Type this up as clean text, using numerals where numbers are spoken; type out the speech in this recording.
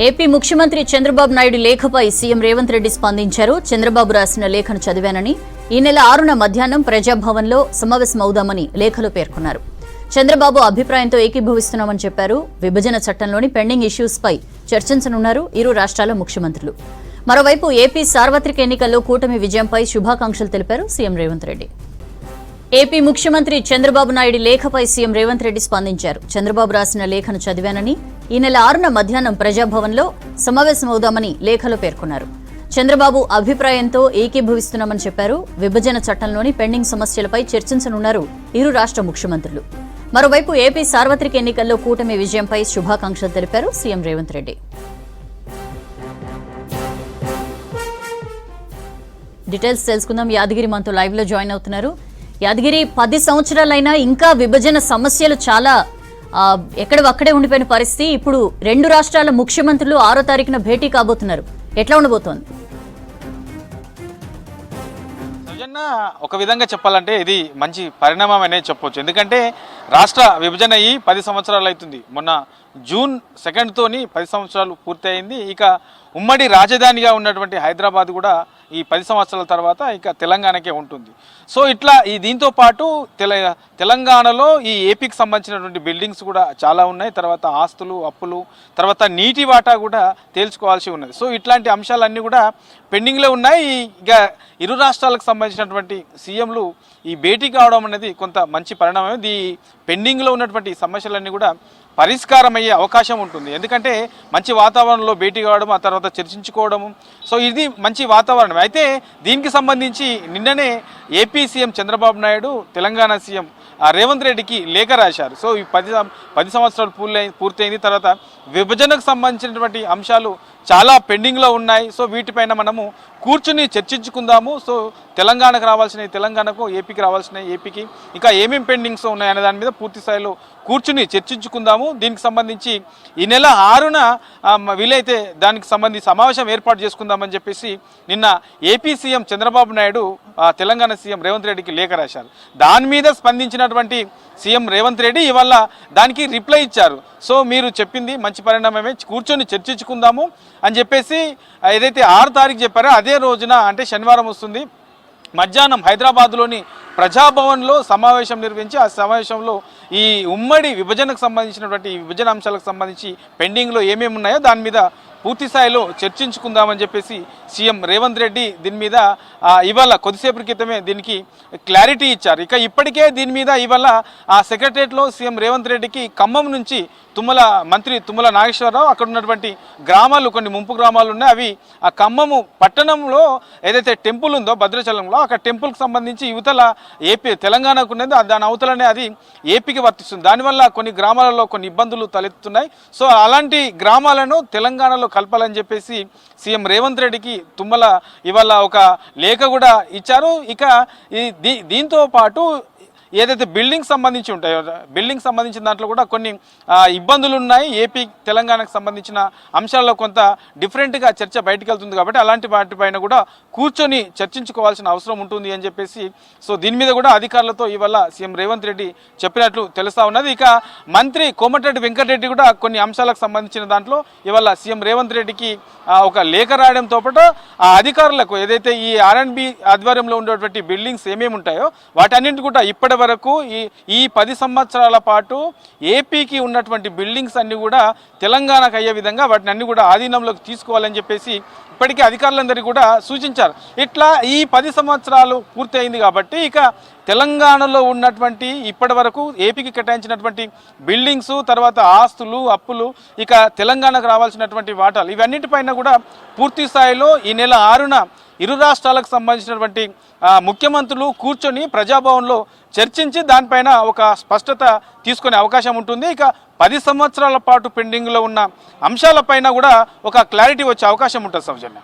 AP ముఖ్యమంత్రి Chandrababu Naidu లేఖపై CM Revanth Reddy స్పందించారు. చంద్రబాబు రాసిన లేఖను చదివానని, ఈ నెల 6న మధ్యాహ్నం ప్రజాభవన్లో సమావేశమవుదామని లేఖలో పేర్కొన్నారు. చంద్రబాబు అభిప్రాయంతో ఏకీభవిస్తున్నామని చెప్పారు. విభజన చట్టంలోని పెండింగ్ ఇష్యూస్ పై చర్చించనున్నారు ఇరు రాష్ట్రాల ముఖ్యమంత్రులు. మరోవైపు ఏపీ సార్వత్రిక ఎన్నికల్లో కూటమి విజయంపై శుభాకాంక్షలు తెలిపారు సీఎం రేవంత్ రెడ్డి. ఏపీ ముఖ్యమంత్రి చంద్రబాబు నాయుడు లేఖపై సీఎం రేవంత్ రెడ్డి స్పందించారు. చంద్రబాబు రాసిన లేఖను చదివానని, ఈ నెల 6న మధ్యాహ్నం ప్రజాభవన్లో సమావేశమవుదామని లేఖలో పేర్కొన్నారు. చంద్రబాబు అభిప్రాయంతో ఏకీభవిస్తున్నామని చెప్పారు. విభజన చట్టంలోని పెండింగ్ సమస్యలపై చర్చించనున్నారు ఇరు రాష్ట్ర ముఖ్యమంత్రులు. మరోవైపు ఏపీ సార్వత్రిక ఎన్నికల్లో కూటమి విజయంపై శుభాకాంక్షలు తెలిపారు సీఎం రేవంత్ రెడ్డి. డీటెయిల్స్ తెలుసుకుందాం. యాదగిరి మనతో లైవ్ లో జాయిన్ అవుతున్నారు. యాదగిరి, 10 సంవత్సరాలైనా ఇంకా విభజన సమస్యలు చాలా ఎక్కడవక్కడే ఉండిపోయిన పరిస్థితి. ఇప్పుడు 2 రాష్ట్రాల ముఖ్యమంత్రులు 6వ తారీఖున భేటీ కాబోతున్నారు. ఎట్లా ఉండబోతోంది? ఒక విధంగా చెప్పాలంటే ఇది మంచి పరిణామం అనేది చెప్పొచ్చు. ఎందుకంటే రాష్ట్ర విభజన అయ్యి 10 సంవత్సరాలు అవుతుంది. మొన్న జూన్ 2తోని 10 సంవత్సరాలు పూర్తయింది. ఇక ఉమ్మడి రాజధానిగా ఉన్నటువంటి హైదరాబాద్ కూడా ఈ 10 సంవత్సరాల తర్వాత ఇక తెలంగాణకే ఉంటుంది. సో ఇట్లా దీంతో పాటు తెలంగాణలో ఈ ఏపీకి సంబంధించినటువంటి బిల్డింగ్స్ కూడా చాలా ఉన్నాయి. తర్వాత ఆస్తులు, అప్పులు, తర్వాత నీటి వాటా కూడా తేల్చుకోవాల్సి ఉన్నది. సో ఇట్లాంటి అంశాలన్నీ కూడా పెండింగ్లో ఉన్నాయి. ఇక ఇరు రాష్ట్రాలకు సంబంధించినటువంటి సీఎంలు ఈ భేటీ కావడం అనేది కొంత మంచి పరిణామం. ఈ పెండింగ్లో ఉన్నటువంటి సమస్యలన్నీ కూడా పరిష్కారం అయ్యే అవకాశం ఉంటుంది. ఎందుకంటే మంచి వాతావరణంలో భేటీ కావడం, ఆ తర్వాత చర్చించుకోవడము, సో ఇది మంచి వాతావరణం. అయితే దీనికి సంబంధించి నిన్ననే AP CM Chandrababu Naidu Telangana CM Revanth రెడ్డికి లేఖ రాశారు. సో ఈ 10 సంవత్సరాలు పూర్తయింది. తర్వాత విభజనకు సంబంధించినటువంటి అంశాలు చాలా పెండింగ్లో ఉన్నాయి. సో వీటిపైన మనము కూర్చుని చర్చించుకుందాము. సో తెలంగాణకు రావాల్సినవి తెలంగాణకు, ఏపీకి రావాల్సినవి ఏపీకి, ఇంకా ఏమేమి పెండింగ్స్ ఉన్నాయనే దాని మీద పూర్తి స్థాయిలో కూర్చుని చర్చించుకుందాము. దీనికి సంబంధించి ఈ నెల 6న వీలైతే దానికి సంబంధించి సమావేశం ఏర్పాటు చేసుకుందామని చెప్పేసి నిన్న AP CM Chandrababu Naidu Telangana CM Revanth రెడ్డికి లేఖ రాశారు. దాని మీద స్పందించినటువంటి సీఎం రేవంత్ రెడ్డి ఇవాళ దానికి రిప్లై ఇచ్చారు. సో మీరు చెప్పింది మంచి పరిణామమే, కూర్చొని చర్చించుకుందాము అని చెప్పేసి ఏదైతే 6వ తారీఖు చెప్పారో అదే రోజున, అంటే శనివారం వస్తుంది, మధ్యాహ్నం హైదరాబాద్లోని ప్రజాభవన్లో సమావేశం నిర్వహించి ఆ సమావేశంలో ఈ ఉమ్మడి విభజనకు సంబంధించినటువంటి విభజన అంశాలకు సంబంధించి పెండింగ్లో ఏమేమి ఉన్నాయో దాని మీద పూర్తి స్థాయిలో చర్చించుకుందామని చెప్పేసి సీఎం రేవంత్ రెడ్డి దీని మీద ఇవాళ కొద్దిసేపటి క్రితమే దీనికి క్లారిటీ ఇచ్చారు. ఇక ఇప్పటికే దీని మీద ఇవాళ సెక్రటరియట్లో సీఎం రేవంత్ రెడ్డికి ఖమ్మం నుంచి మంత్రి తుమ్మల నాగేశ్వరరావు, అక్కడ ఉన్నటువంటి గ్రామాలు, కొన్ని ముంపు గ్రామాలు ఉన్నాయి, అవి ఆ ఖమ్మము పట్టణంలో ఏదైతే టెంపుల్ ఉందో భద్రాచలంలో, అక్కడ టెంపుల్కి సంబంధించి యువతల ఏపీ తెలంగాణకు ఉన్నది, దాని అవతలనే అది ఏపీకి వర్తిస్తుంది. దానివల్ల కొన్ని గ్రామాలలో కొన్ని ఇబ్బందులు తలెత్తుతున్నాయి. సో అలాంటి గ్రామాలను తెలంగాణలో కలపాలని చెప్పేసి సీఎం రేవంత్ రెడ్డికి తుమ్మల ఇవాళ ఒక లేఖ కూడా ఇచ్చారు. ఇక దీంతో పాటు ఏదైతే బిల్డింగ్ సంబంధించి ఉంటాయో, బిల్డింగ్ సంబంధించిన దాంట్లో కూడా కొన్ని ఇబ్బందులు ఉన్నాయి. ఏపీ తెలంగాణకు సంబంధించిన అంశాల్లో కొంత డిఫరెంట్గా చర్చ బయటకు వెళ్తుంది కాబట్టి అలాంటి వాటిపైన కూడా కూర్చొని చర్చించుకోవాల్సిన అవసరం ఉంటుంది అని చెప్పేసి, సో దీని మీద కూడా అధికారులతో ఇవాళ సీఎం రేవంత్ రెడ్డి చెప్పినట్లు తెలుస్తూ ఉన్నది. ఇక మంత్రి కోమటిరెడ్డి వెంకటరెడ్డి కూడా కొన్ని అంశాలకు సంబంధించిన దాంట్లో ఇవాళ సీఎం రేవంత్ రెడ్డికి ఒక లేఖ రాయడంతో పాటు ఆ అధికారులకు ఏదైతే ఈ R&B ఆధ్వర్యంలో ఉండేటువంటి బిల్డింగ్స్ ఏమేమి ఉంటాయో వాటన్నింటి కూడా ఇప్పటి వరకు ఈ 10 సంవత్సరాల పాటు ఏపీకి ఉన్నటువంటి బిల్డింగ్స్ అన్ని కూడా తెలంగాణకు అయ్యే విధంగా వాటిని అన్ని కూడా ఆధీనంలోకి తీసుకోవాలని చెప్పేసి ఇప్పటికే అధికారులందరికీ కూడా సూచించారు. ఇట్లా ఈ 10 సంవత్సరాలు పూర్తి అయింది కాబట్టి ఇక తెలంగాణలో ఉన్నటువంటి ఇప్పటి వరకు ఏపీకి కేటాయించినటువంటి బిల్డింగ్స్, తర్వాత ఆస్తులు, అప్పులు, ఇక తెలంగాణకు రావాల్సినటువంటి వాటాలు, ఇవన్నిటిపైన కూడా పూర్తి స్థాయిలో ఈ నెల 6న ఇరు రాష్ట్రాలకు సంబంధించినటువంటి ముఖ్యమంత్రులు కూర్చొని ప్రజాభవన్లో చర్చించి దానిపైన ఒక స్పష్టత తీసుకునే అవకాశం ఉంటుంది. ఇక 10 సంవత్సరాల పాటు పెండింగ్లో ఉన్న అంశాలపైన కూడా ఒక క్లారిటీ వచ్చే అవకాశం ఉంటుంది. సౌజన్య.